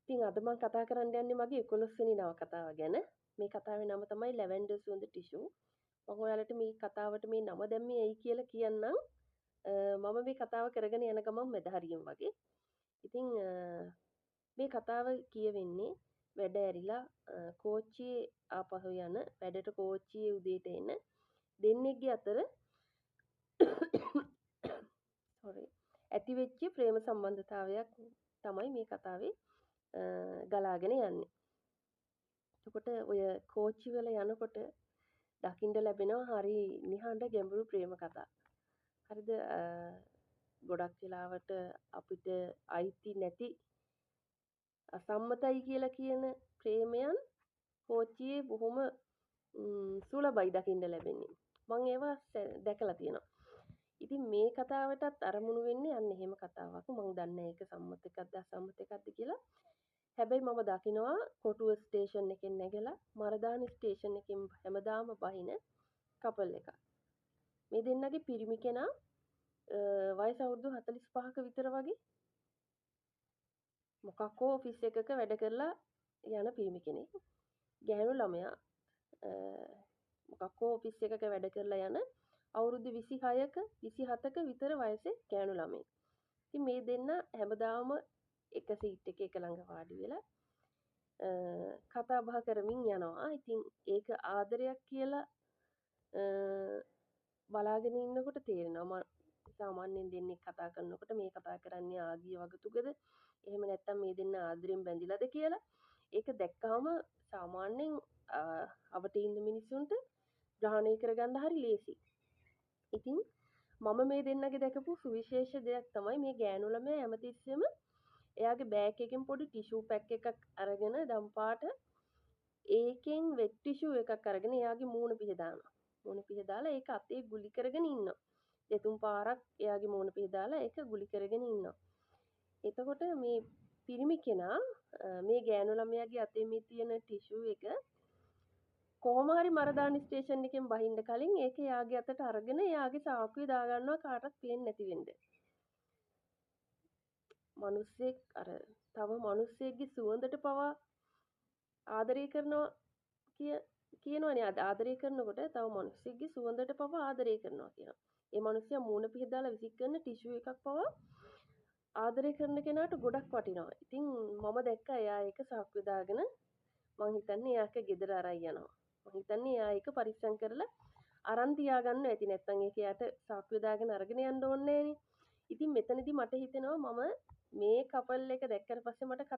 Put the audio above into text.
ඉතින් අද මම කතා කරන්න යන්නේ මගේ 11 වෙනි නවකතාව ගැන. මේ කතාවේ නම තමයි ලැවෙන්ඩර් සුවඳ ටිෂු. මම ඔයාලට මේ කතාවට මේ නම දැම්මේ ඇයි කියලා කියන්නම්. මම මේ කතාව කරගෙන යන ගමන් මැදහරියෙන් වගේ. ඉතින් මේ කතාව කියවෙන්නේ වැඩ ඇරිලා කෝච්චියේ ආපහු යන වැඩට කෝච්චියේ උදේට එන දෙන්නෙක්ගේ අතර sorry ඇති වෙච්ච ප්‍රේම සම්බන්ධතාවයක් තමයි මේ කතාවේ ගලාගෙන යන්නේ. එතකොට ඔය කෝච්චි වල යනකොට දකින්න ලැබෙනවා හරි නිහඬ ගැඹුරු ප්‍රේම කතා. හරිද? ගොඩක් වෙලාවට අපිට අයිති නැති අසම්මතයි කියලා කියන ප්‍රේමයන් කෝච්චියේ බොහොම සුලභයි දකින්න ලැබෙන්නේ. මම ඒවා දැකලා තියෙනවා. ඉතින් මේ කතාවටත් අරමුණු වෙන්නේ අන්න එහෙම කතාවක්. මම දන්නේ ඒක සම්මත එකක්ද අසම්මත එකක්ද කියලා. හැබැයි මම දකිනවා කොටුව ස්ටේෂන් එකෙන් නැගලා මරදාන ස්ටේෂන් එකෙන් හැමදාම බහින කපල් එකක්. මේ දෙන්නගේ පිරිමි කෙනා වයස අවුරුදු 45ක විතර වගේ මොකක් හෝ ඔෆිස් එකක වැඩ කරලා යන පිරිමි කෙනෙක්. ගැහැණු ළමයා මොකක් හෝ ඔෆිස් එකක වැඩ කරලා යන අවුරුදු 26ක 27ක විතර වයසේ ගැහැණු ළමයි. ඉතින් මේ දෙන්න හැමදාම එක සීට් එක ළඟ වාඩි වෙලා කතා බහ කරමින් යනවා. ඉතින් ඒක ආදරයක් කියලා බලාගෙන ඉන්නකොට තේරෙනවා සාමාන්‍යයෙන් දෙන්නේ කතා කරනකොට මේ කතා කරන්නේ ආගිය වගතුගද එහෙම නැත්නම් මේ දෙන්න ආදරෙන් බැඳිලාද කියලා. ඒක දැක්කම සාමාන්‍යයෙන් අපට ඉන්න මිනිස්සුන්ට ග්‍රහණය කරගන්න හරි ලේසි. ඉතින් මම මේ දෙන්නගේ දැකපු සුවිශේෂ දෙයක් තමයි මේ ගෑනු ළමයා හැමතිස්සෙම එයාගේ බෑග් එකෙන් පොඩි ටිෂු පැක් එකක් අරගෙන දම්පාට ඒකෙන් වෙට් ටිෂු එකක් අරගෙන එයාගේ මූණ පිහ දානවා. මූණ පිහ දාලා ඒක අතේ ගුලි කරගෙන ඉන්නවා. දෙතුන් පාරක් එයාගේ මූණ පිහ දාලා ඒක ගුලි කරගෙන ඉන්නවා. එතකොට මේ පිරිමි කෙනා මේ ගෑනු ළමයාගේ අතේ මේ තියෙන ටිෂු එක කොහොම හරි මරදාන ස්ටේෂන් එකෙන් බහින්න කලින් ඒක එයාගේ අතට අරගෙන එයාගේ සාක්කුවේ දාගන්නවා කාටවත් පේන්නේ නැති වෙන්න. මිනිස්සෙක් අර තව මිනිස්සෙක්ගේ සුවඳට පවා ආදරය කරනවා කියනවනේ ආදරය කරනකොට තව මිනිස්සෙක්ගේ සුවඳට පවා ආදරය කරනවා කියනවා. ඒ මිනිස්සයා මූණ පිහ දාලා විසික් කරන ටිෂු එකක් පවා ආදරය කරන කෙනාට ගොඩක් වටිනවා. ඉතින් මම දැක්කා එයා ඒක සාක්කුවේ දාගෙන මං හිතන්නේ එයාක ගෙදර අරන් යනවා. මං හිතන්නේ එයා ඒක පරිස්සම් කරලා අරන් තියාගන්න ඇති. නැත්නම් ඒක එයාට සාක්කුවේ දාගෙන අරගෙන යන්න ඕනේ නෑනේ. ඉතින් මෙතනදී මට හිතෙනවා මම මේ කපල් එක දැක්කට පස්සේ මට